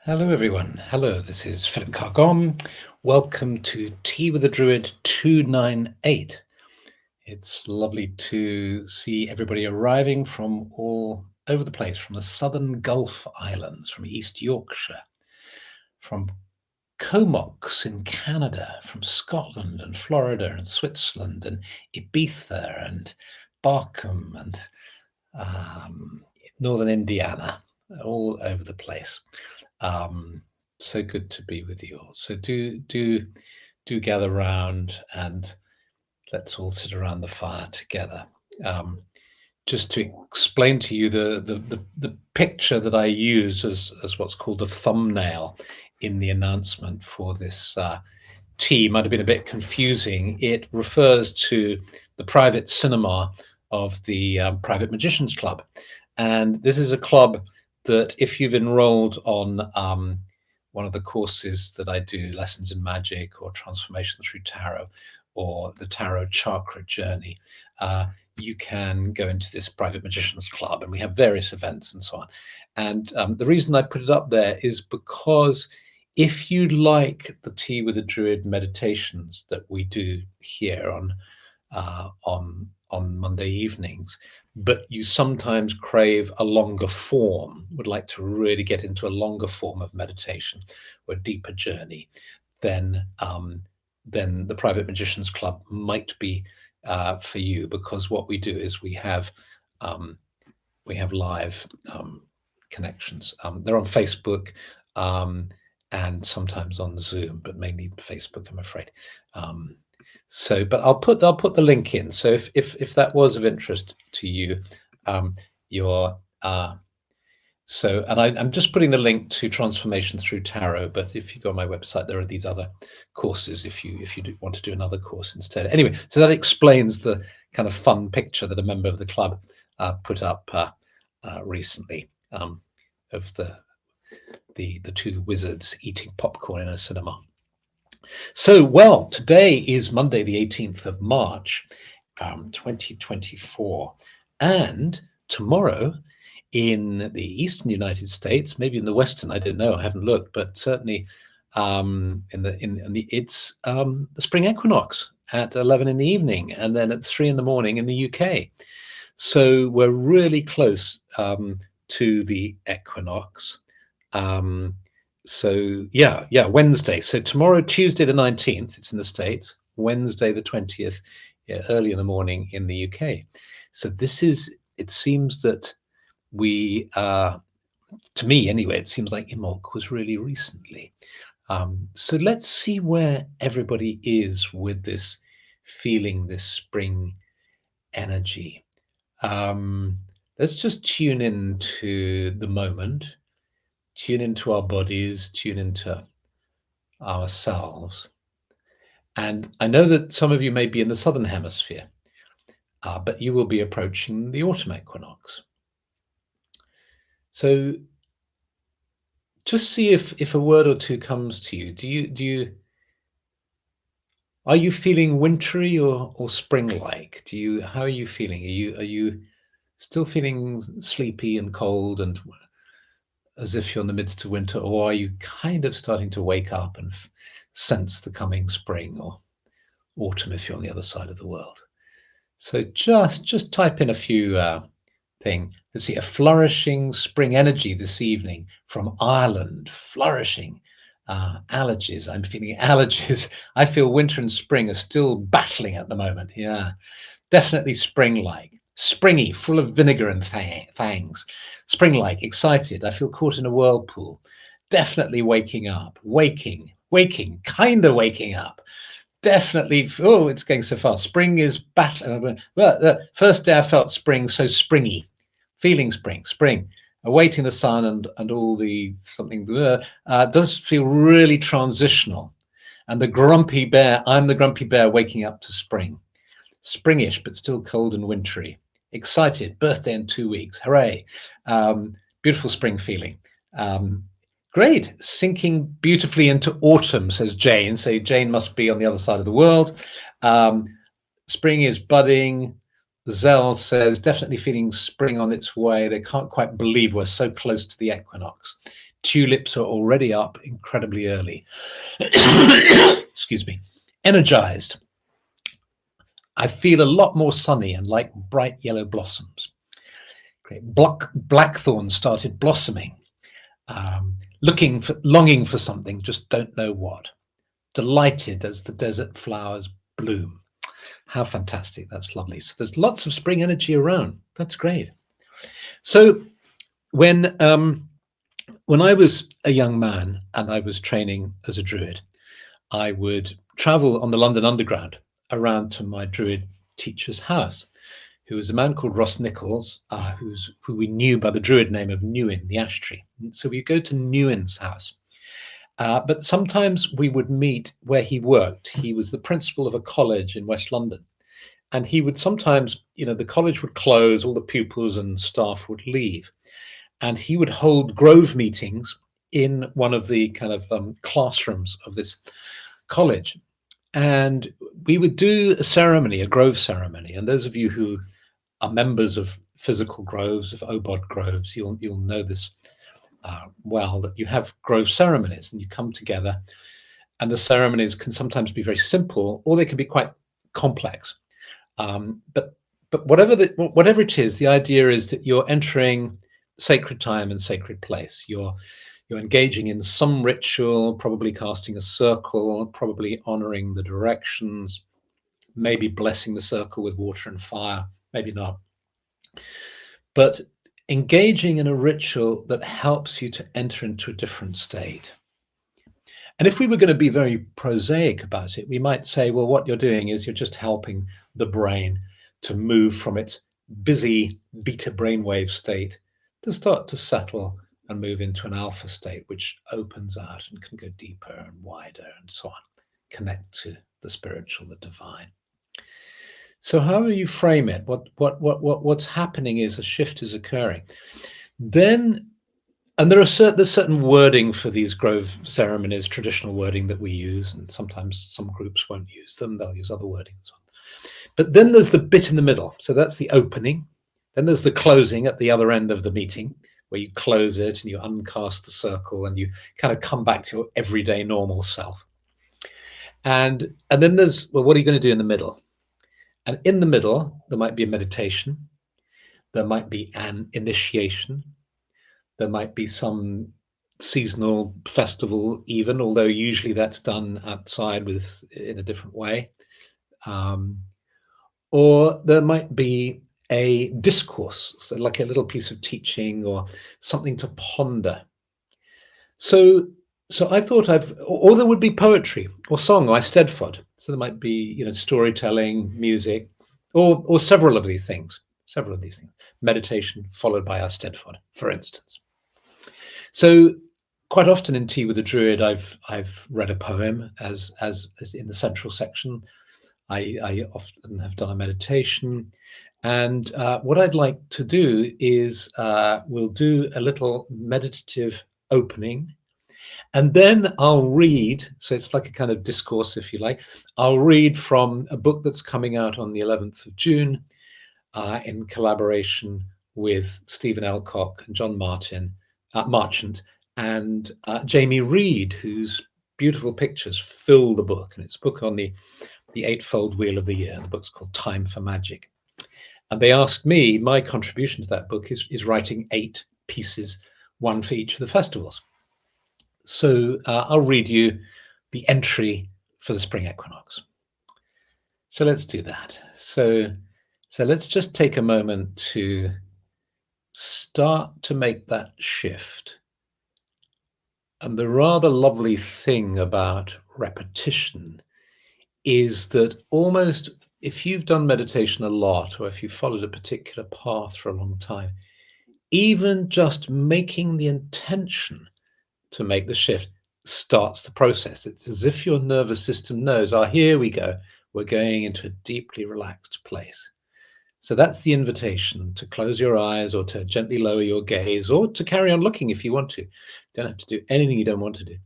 Hello everyone. Hello, this is Philip Cargom. Welcome to Tea with the Druid 298. It's lovely to see everybody arriving from all over the place, from the southern Gulf Islands, from East Yorkshire, from Comox in Canada, from Scotland and Florida and Switzerland and Ibiza and Barkham and northern Indiana, all over the place. So good to be with you all. So do gather round and let's all sit around the fire together. Just to explain to you the picture that I use as what's called a thumbnail in the announcement for this tea might have been a bit confusing. It refers to the private cinema of the Private Magicians Club, and this is a club that if you've enrolled on one of the courses that I do, Lessons in Magic or Transformation Through Tarot or the Tarot Chakra Journey, you can go into this Private Magicians Club, and we have various events and so on. And the reason I put it up there is because if you like the Tea with the Druid meditations that we do here on Monday evenings, but you sometimes crave a longer form, would like to really get into a longer form of meditation or a deeper journey, then the Private Magicians Club might be for you, because what we do is we have live connections. They're on Facebook and sometimes on Zoom, but mainly Facebook, I'm afraid. But I'll put the link in. So if that was of interest to you, I'm just putting the link to Transformation Through Tarot. But if you go on my website, there are these other courses if you want to do another course instead. Anyway, so that explains the kind of fun picture that a member of the club put up recently of the two wizards eating popcorn in a cinema. So, well, today is Monday, the 18th of March, 2024. And tomorrow in the eastern United States, maybe in the western, I don't know, I haven't looked, but certainly it's the spring equinox at 11 in the evening, and then at 3 in the morning in the UK. So we're really close to the equinox. So yeah, Wednesday. So tomorrow, Tuesday the 19th, it's in the States. Wednesday the 20th, early in the morning in the UK. So it seems that we, to me anyway, it seems like Imbolc was really recently. So let's see where everybody is with this feeling, this spring energy. Let's just tune into the moment. Tune into our bodies, tune into ourselves. And I know that some of you may be in the southern hemisphere, but you will be approaching the autumn equinox. So just see if a word or two comes to you. Are you feeling wintry or spring-like? How are you feeling? Are you still feeling sleepy and cold and as if you're in the midst of winter, or are you kind of starting to wake up and sense the coming spring or autumn if you're on the other side of the world? So just type in a few things. Let's see, a flourishing spring energy this evening from Ireland. Flourishing. Allergies. I'm feeling allergies. I feel winter and spring are still battling at the moment. Yeah, definitely spring-like. springy, full of vinegar and fangs, spring-like, excited. I feel caught in a whirlpool. Definitely waking up, waking, kind of waking up. Definitely, oh, it's going so fast. Spring is battle. Well, the first day I felt spring so springy, feeling spring, awaiting the sun and all the something does feel really transitional. And the grumpy bear, I'm the grumpy bear waking up to spring. Springish, but still cold and wintry. Excited, birthday in 2 weeks, hooray. Beautiful spring feeling. Great, sinking beautifully into autumn, says Jane. So Jane must be on the other side of the world. Spring is budding. Zell says, definitely feeling spring on its way. They can't quite believe we're so close to the equinox. Tulips are already up incredibly early. Excuse me. Energized. I feel a lot more sunny and like bright yellow blossoms. Great. Blackthorn started blossoming. Longing for something, just don't know what. Delighted as the desert flowers bloom. How fantastic, that's lovely. So there's lots of spring energy around. That's great. So when I was a young man and I was training as a Druid, I would travel on the London Underground around to my Druid teacher's house, who was a man called Ross Nichols, who we knew by the Druid name of Newin, the ash tree. So we go to Newin's house. But sometimes we would meet where he worked. He was the principal of a college in West London. And he would sometimes, the college would close, all the pupils and staff would leave. And he would hold grove meetings in one of the kind of classrooms of this college. And we would do a ceremony, a grove ceremony. And those of you who are members of physical groves, of OBOD groves, you'll know this well, that you have grove ceremonies and you come together, and the ceremonies can sometimes be very simple or they can be quite complex. But whatever it is, the idea is that you're entering sacred time and sacred place. You're engaging in some ritual, probably casting a circle, probably honoring the directions, maybe blessing the circle with water and fire, maybe not. But engaging in a ritual that helps you to enter into a different state. And if we were going to be very prosaic about it, we might say, well, what you're doing is you're just helping the brain to move from its busy beta brainwave state to start to settle and move into an alpha state, which opens out and can go deeper and wider and so on, connect to the spiritual, the divine. So however you frame it, what's happening is a shift is occurring. Then, and there's certain wording for these grove ceremonies, traditional wording that we use, and sometimes some groups won't use them, they'll use other wording and so on. But then there's the bit in the middle. So that's the opening. Then there's the closing at the other end of the meeting, where you close it and you uncast the circle and you kind of come back to your everyday normal self. And then there's, well, what are you going to do in the middle? And in the middle, there might be a meditation. There might be an initiation. There might be some seasonal festival even, although usually that's done outside in a different way. Or there might be a discourse, so like a little piece of teaching or something to ponder. So I thought or there would be poetry or song or Eisteddfod. So there might be, storytelling, music, or several of these things. Meditation followed by Eisteddfod, for instance. So quite often in Tea with a Druid, I've read a poem as in the central section. I often have done a meditation. And what I'd like to do is we'll do a little meditative opening. And then I'll read, so it's like a kind of discourse, if you like. I'll read from a book that's coming out on the 11th of June in collaboration with Stephen Elcock and John Marchant and Jamie Reed, whose beautiful pictures fill the book. And it's a book on the Eightfold Wheel of the Year. The book's called Time for Magic. And they asked me, my contribution to that book is writing 8 pieces, one for each of the festivals. So I'll read you the entry for the spring equinox. So let's do that. So So let's just take a moment to start to make that shift. And the rather lovely thing about repetition is that almost if you've done meditation a lot, or if you've followed a particular path for a long time, even just making the intention to make the shift starts the process. It's as if your nervous system knows, oh, here we go. We're going into a deeply relaxed place. So that's the invitation to close your eyes, or to gently lower your gaze, or to carry on looking if you want to. You don't have to do anything you don't want to do.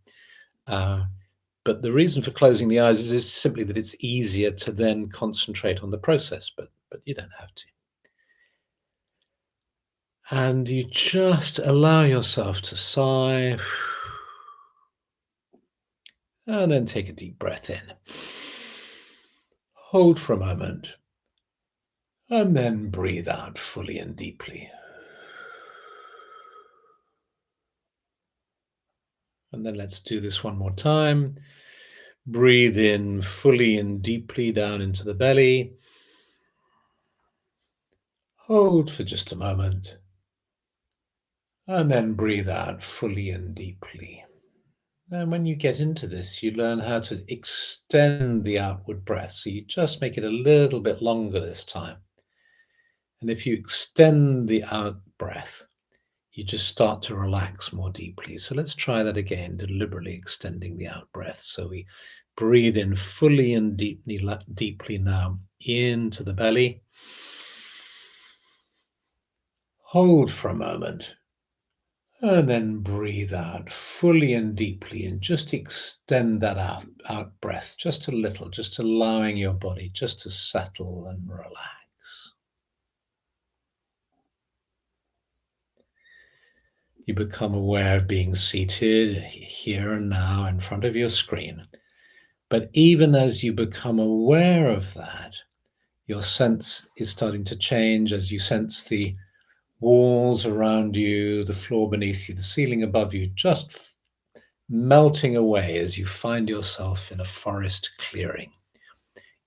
But the reason for closing the eyes is simply that it's easier to then concentrate on the process, but you don't have to. And you just allow yourself to sigh, and then take a deep breath in. Hold for a moment, and then breathe out fully and deeply. And then let's do this one more time. Breathe in fully and deeply down into the belly. Hold for just a moment, and then breathe out fully and deeply. And when you get into this, you learn how to extend the outward breath. So you just make it a little bit longer this time. And if you extend the out breath, you just start to relax more deeply. So let's try that again, deliberately extending the out breath. So we breathe in fully and deeply now into the belly. Hold for a moment. And then breathe out fully and deeply, and just extend that out breath just a little, just allowing your body just to settle and relax. You become aware of being seated here and now in front of your screen. But even as you become aware of that, your sense is starting to change as you sense the walls around you, the floor beneath you, the ceiling above you, just melting away as you find yourself in a forest clearing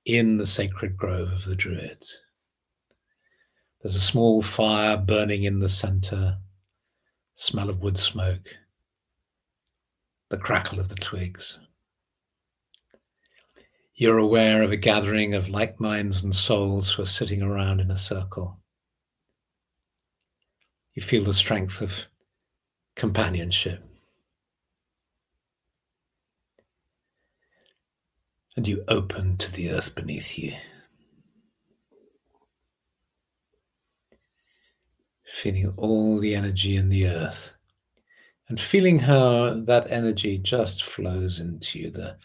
in the sacred grove of the Druids. There's a small fire burning in the center, smell of wood smoke, the crackle of the twigs. You're aware of a gathering of like minds and souls who are sitting around in a circle. You feel the strength of companionship. And you open to the earth beneath you. Feeling all the energy in the earth. And feeling how that energy just flows into you, the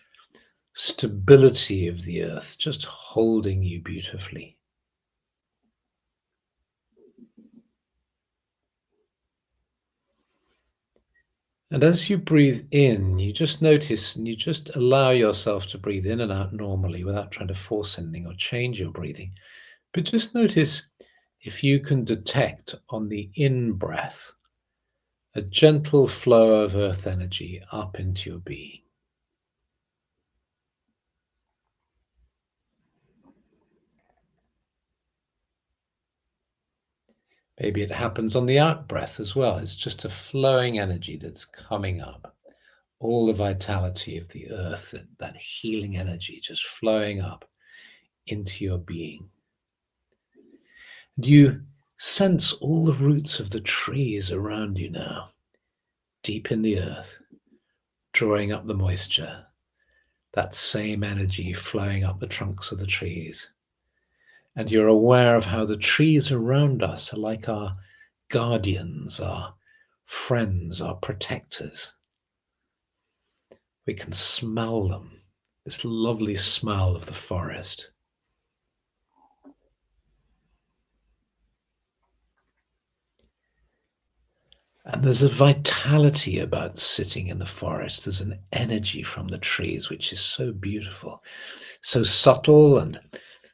stability of the earth just holding you beautifully. And as you breathe in, you just notice and you just allow yourself to breathe in and out normally without trying to force anything or change your breathing. But just notice if you can detect on the in-breath a gentle flow of earth energy up into your being. Maybe it happens on the out-breath as well. It's just a flowing energy that's coming up. All the vitality of the earth, that healing energy just flowing up into your being. And you sense all the roots of the trees around you now, deep in the earth, drawing up the moisture, that same energy flowing up the trunks of the trees. And you're aware of how the trees around us are like our guardians, our friends, our protectors. We can smell them, this lovely smell of the forest. And there's a vitality about sitting in the forest. There's an energy from the trees, which is so beautiful, so subtle, and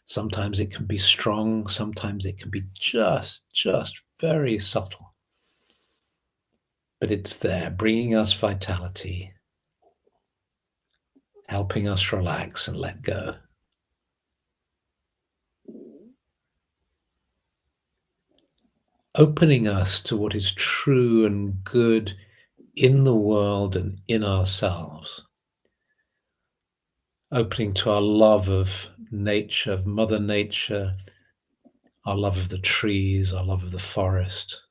sometimes it can be strong, sometimes it can be just very subtle. But it's there, bringing us vitality, helping us relax and let go. opening us to what is true and good in the world and in ourselves, opening to our love of nature, of Mother Nature, our love of the trees, our love of the forest,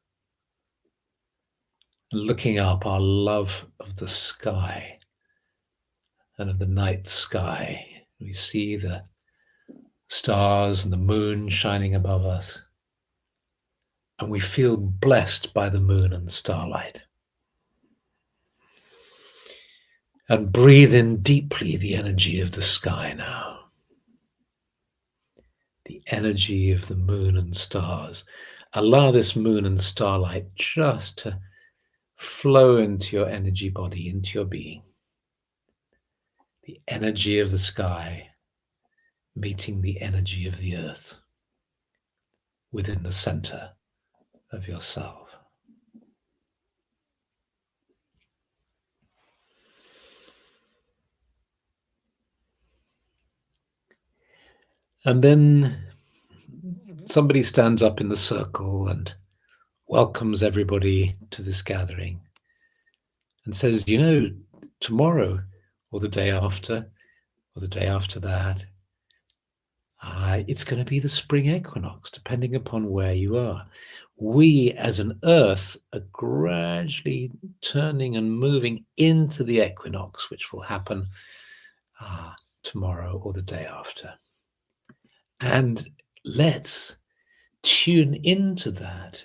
looking up, our love of the sky and of the night sky. We see the stars and the moon shining above us, and we feel blessed by the moon and starlight. And breathe in deeply the energy of the sky now, the energy of the moon and stars. Allow this moon and starlight just to flow into your energy body, into your being. The energy of the sky meeting the energy of the earth within the center of yourself. And then somebody stands up in the circle and welcomes everybody to this gathering and says, you know, tomorrow or the day after or the day after that, it's going to be the spring equinox, depending upon where you are. We as an earth are gradually turning and moving into the equinox, which will happen tomorrow or the day after. And let's tune into that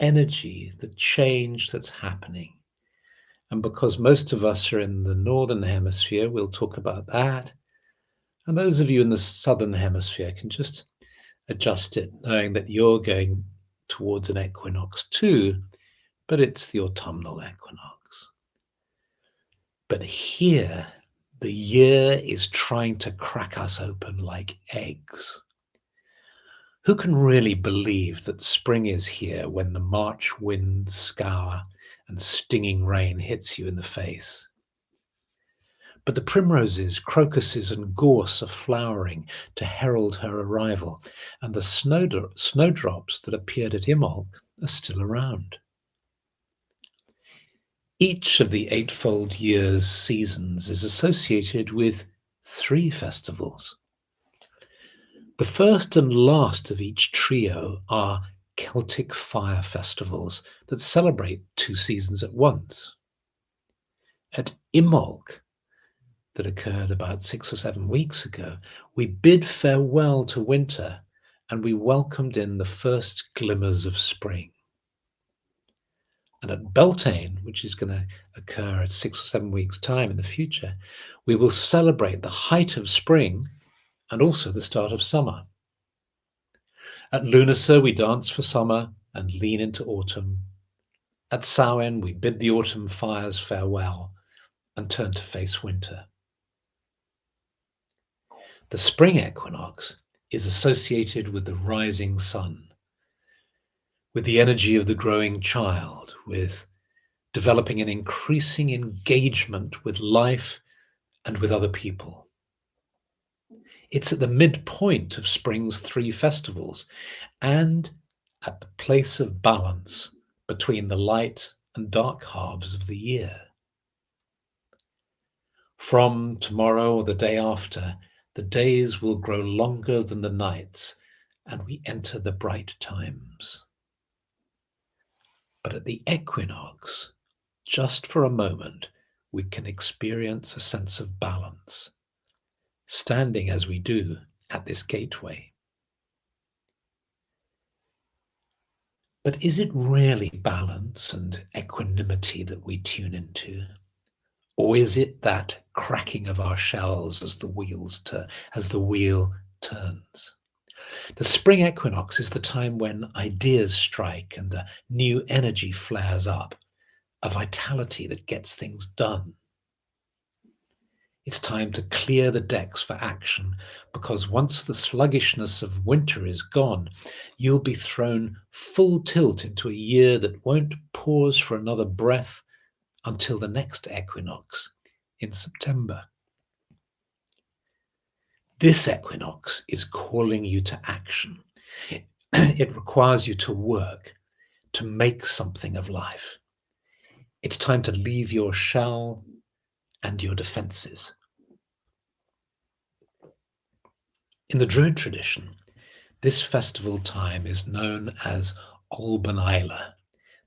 energy, the change that's happening. And because most of us are in the northern hemisphere, we'll talk about that. And those of you in the southern hemisphere can just adjust it, knowing that you're going towards an equinox too, but it's the autumnal equinox. But here, the year is trying to crack us open like eggs. Who can really believe that spring is here when the March winds scour and stinging rain hits you in the face? But the primroses, crocuses, and gorse are flowering to herald her arrival, and the snowdrops that appeared at Imbolc are still around. Each of the eightfold year's seasons is associated with 3 festivals. The first and last of each trio are Celtic fire festivals that celebrate 2 seasons at once. At Imbolc, that occurred about 6 or 7 weeks ago, we bid farewell to winter and we welcomed in the first glimmers of spring. And at Beltane, which is going to occur at 6 or 7 weeks' time in the future, we will celebrate the height of spring and also the start of summer. At Lunacy, we dance for summer and lean into autumn. At Samhain, we bid the autumn fires farewell and turn to face winter. The spring equinox is associated with the rising sun, with the energy of the growing child, with developing an increasing engagement with life and with other people. It's at the midpoint of spring's 3 festivals and at the place of balance between the light and dark halves of the year. From tomorrow or the day after, the days will grow longer than the nights, and we enter the bright times. But at the equinox, just for a moment, we can experience a sense of balance, standing as we do at this gateway. But is it really balance and equanimity that we tune into? Or is it that cracking of our shells as the wheel turns? The spring equinox is the time when ideas strike and a new energy flares up, a vitality that gets things done. It's time to clear the decks for action, because once the sluggishness of winter is gone, you'll be thrown full tilt into a year that won't pause for another breath until the next equinox in September. This equinox is calling you to action. It requires you to work, to make something of life. It's time to leave your shell and your defenses. In the Druid tradition, this festival time is known as Olbanaila,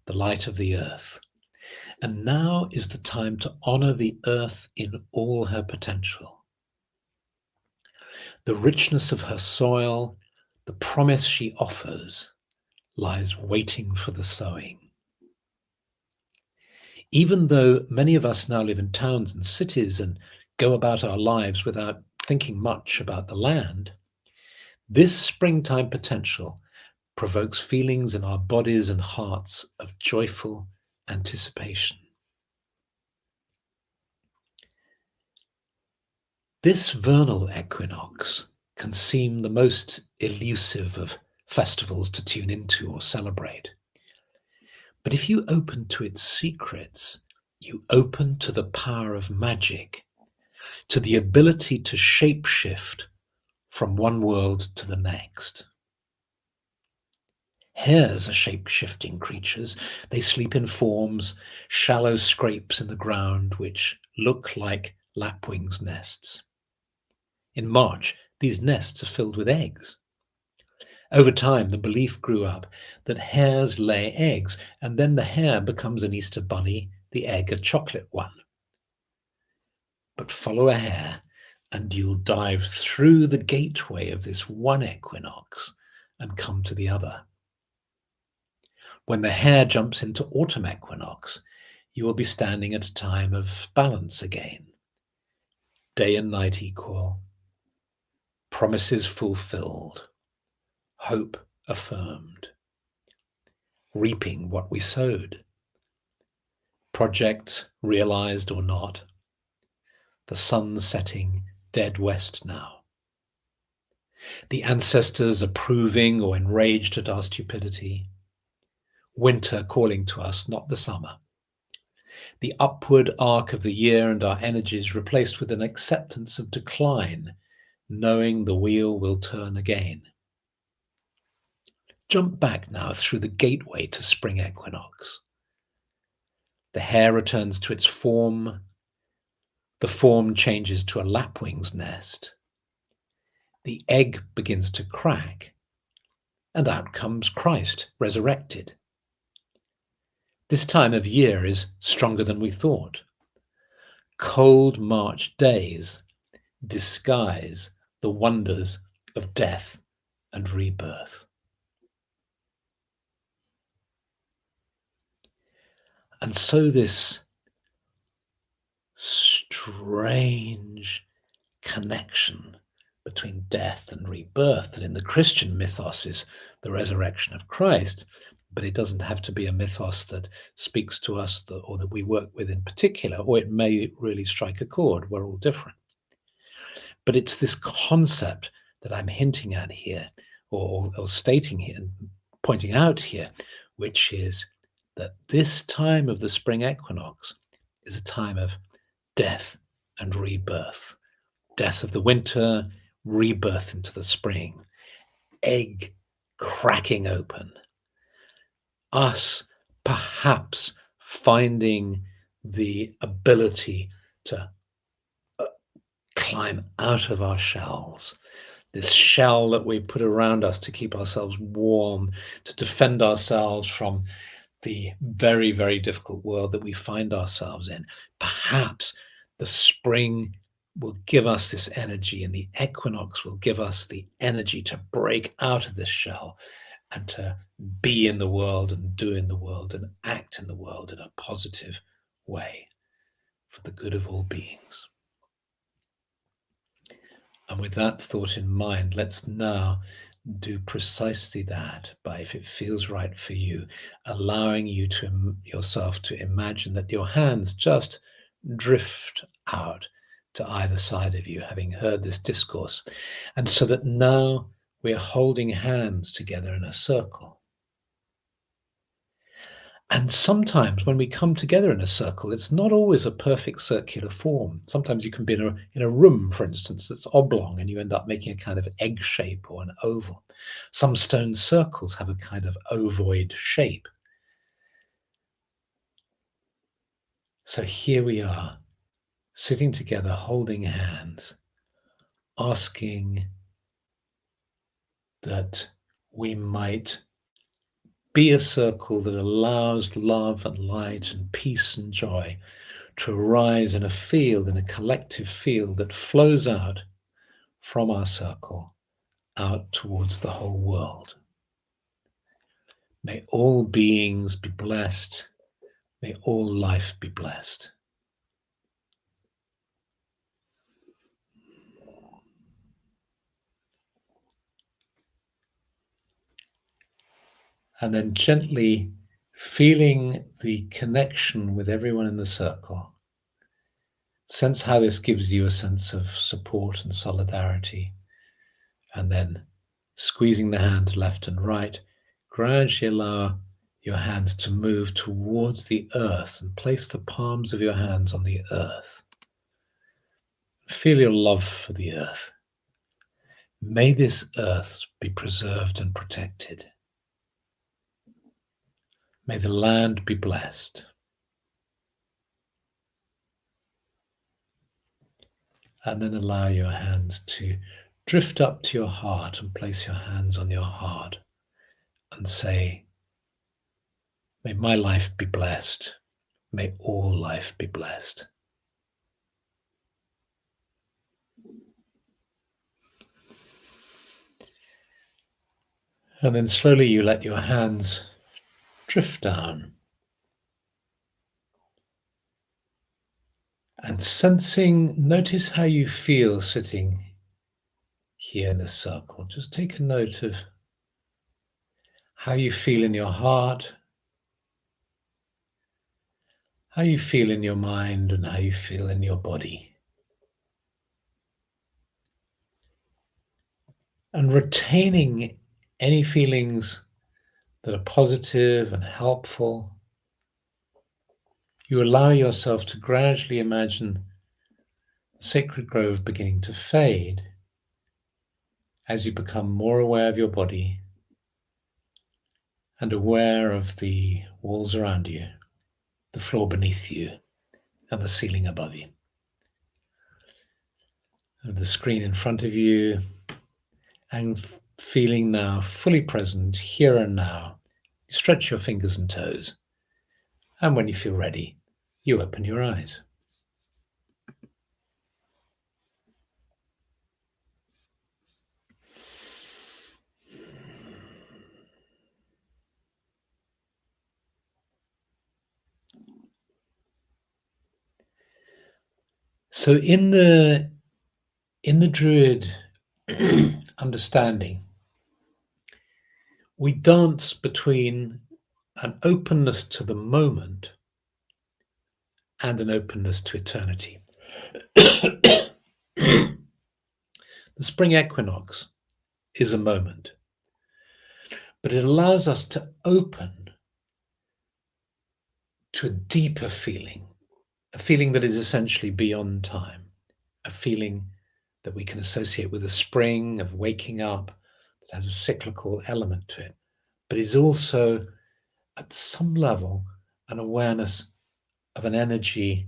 the light of the earth. And now is the time to honor the earth in all her potential. The richness of her soil, the promise she offers, lies waiting for the sowing. Even though many of us now live in towns and cities and go about our lives without thinking much about the land, this springtime potential provokes feelings in our bodies and hearts of joyful anticipation. This vernal equinox can seem the most elusive of festivals to tune into or celebrate. But if you open to its secrets, you open to the power of magic, to the ability to shapeshift from one world to the next. Hares are shape-shifting creatures. They sleep in forms, shallow scrapes in the ground, which look like lapwings' nests. In March, these nests are filled with eggs. Over time, the belief grew up that hares lay eggs, and then the hare becomes an Easter bunny, the egg a chocolate one. But follow a hare, and you'll dive through the gateway of this one equinox and come to the other. When the hare jumps into autumn equinox, you will be standing at a time of balance again. Day and night equal, promises fulfilled, hope affirmed, reaping what we sowed, projects realized or not, the sun setting dead west now. The ancestors approving or enraged at our stupidity, winter calling to us, not the summer. The upward arc of the year and our energies replaced with an acceptance of decline, knowing the wheel will turn again. Jump back now through the gateway to spring equinox. The hare returns to its form. The form changes to a lapwing's nest. The egg begins to crack, and out comes Christ resurrected. This time of year is stronger than we thought. Cold March days disguise the wonders of death and rebirth. And so this strange connection between death and rebirth that in the Christian mythos is the resurrection of Christ, but it doesn't have to be a mythos that speaks to us or that we work with in particular, or it may really strike a chord. We're all different. But it's this concept that I'm hinting at here, or stating here, and pointing out here, which is that this time of the spring equinox is a time of death and rebirth. Death of the winter, rebirth into the spring. Egg cracking open. Us perhaps finding the ability to climb out of our shells. This shell that we put around us to keep ourselves warm, to defend ourselves from the very, very difficult world that we find ourselves in. Perhaps the spring will give us this energy, and the equinox will give us the energy to break out of this shell and to be in the world and do in the world and act in the world in a positive way for the good of all beings. And with that thought in mind, let's now do precisely that by, if it feels right for you, allowing you to yourself to imagine that your hands just drift out to either side of you, having heard this discourse. And so that now we're holding hands together in a circle. And sometimes when we come together in a circle, it's not always a perfect circular form. Sometimes you can be in a room, for instance, that's oblong, and you end up making a kind of egg shape or an oval. Some stone circles have a kind of ovoid shape. So here we are, sitting together, holding hands, asking that we might be a circle that allows love and light and peace and joy to arise in a field, in a collective field that flows out from our circle out towards the whole world. May all beings be blessed. May all life be blessed. And then gently feeling the connection with everyone in the circle. Sense how this gives you a sense of support and solidarity. And then squeezing the hand left and right, gradually allow your hands to move towards the earth and place the palms of your hands on the earth. Feel your love for the earth. May this earth be preserved and protected. May the land be blessed. And then allow your hands to drift up to your heart and place your hands on your heart and say, may my life be blessed. May all life be blessed. And then slowly you let your hands drift down. And sensing, notice how you feel sitting here in the circle. Just take a note of how you feel in your heart, how you feel in your mind, and how you feel in your body. And retaining any feelings that are positive and helpful, you allow yourself to gradually imagine the sacred grove beginning to fade as you become more aware of your body and aware of the walls around you, the floor beneath you, and the ceiling above you, and the screen in front of you, and feeling now fully present here and now. Stretch your fingers and toes, and when you feel ready, you open your eyes. So in the Druid understanding, we dance between an openness to the moment and an openness to eternity. The spring equinox is a moment, but it allows us to open to a deeper feeling, a feeling that is essentially beyond time, a feeling that we can associate with the spring of waking up, that has a cyclical element to it, but is also at some level an awareness of an energy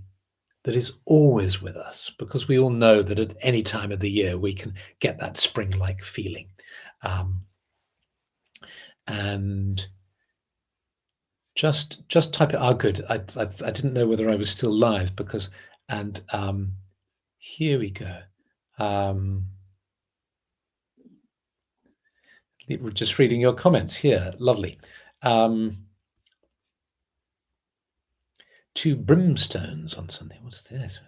that is always with us, because we all know that at any time of the year we can get that spring-like feeling. And just type it. Oh, good. I didn't know whether I was still live because, and here we go. We're just reading your comments here. Lovely. Two brimstones on Sunday. What's this?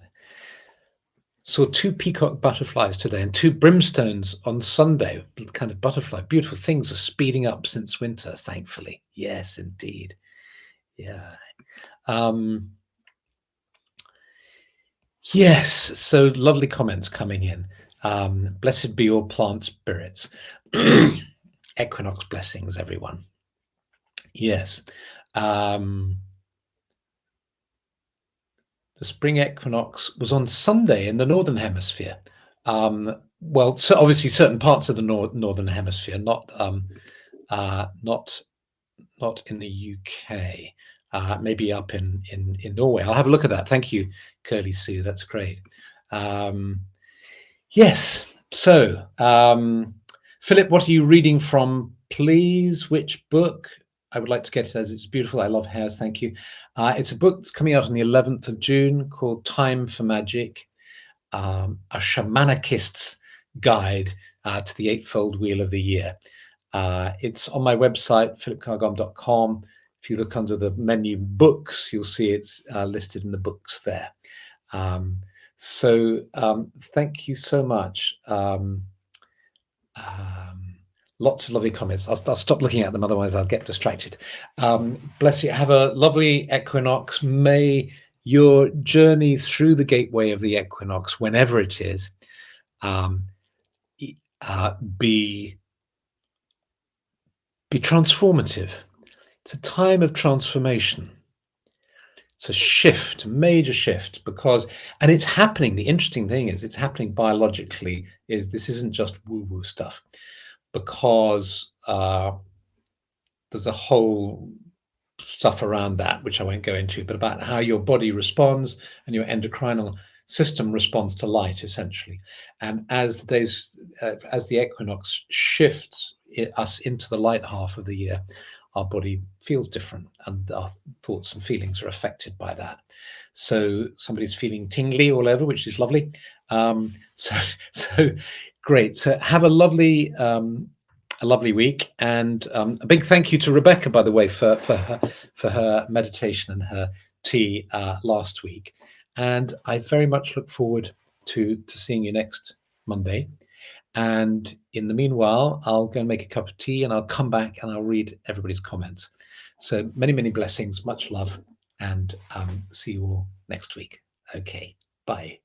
Saw two peacock butterflies today and two brimstones on Sunday. Kind of butterfly. Beautiful things are speeding up since winter, thankfully. Yes, indeed. Yeah. Yes, so lovely comments coming in. Blessed be all plant spirits. Equinox blessings, everyone. Yes. The spring equinox was on Sunday in the Northern Hemisphere. Well, so obviously certain parts of the Northern Hemisphere, not in the UK. maybe up in Norway. I'll have a look at that. Thank you, Curly Sue. That's great. Yes. So, Philip, what are you reading from, please? Which book? I would like to get it as it's beautiful. I love hairs. Thank you. It's a book that's coming out on the 11th of June called Time for Magic, a shamanicist's guide to the eightfold wheel of the year. It's on my website, philipcargom.com. If you look under the menu books, you'll see it's listed in the books there. Thank you so much. Lots of lovely comments. I'll stop looking at them, otherwise I'll get distracted. Bless you. Have a lovely equinox. May your journey through the gateway of the equinox, whenever it is, be transformative. It's a time of transformation. It's a shift, a major shift, and it's happening. The interesting thing is it's happening biologically. This isn't just woo-woo stuff, because there's a whole stuff around that, which I won't go into, but about how your body responds and your endocrinal system responds to light, essentially. And as the days, as the equinox shifts us into the light half of the year, our body feels different and our thoughts and feelings are affected by that. So somebody's feeling tingly all over, which is lovely. So great. So have a lovely week, and a big thank you to Rebecca, by the way, for her meditation and her tea last week. And I very much look forward to seeing you next Monday. And in the meanwhile, I'll go and make a cup of tea, and I'll come back and I'll read everybody's comments. So many, many blessings, much love, and see you all next week. Okay, bye.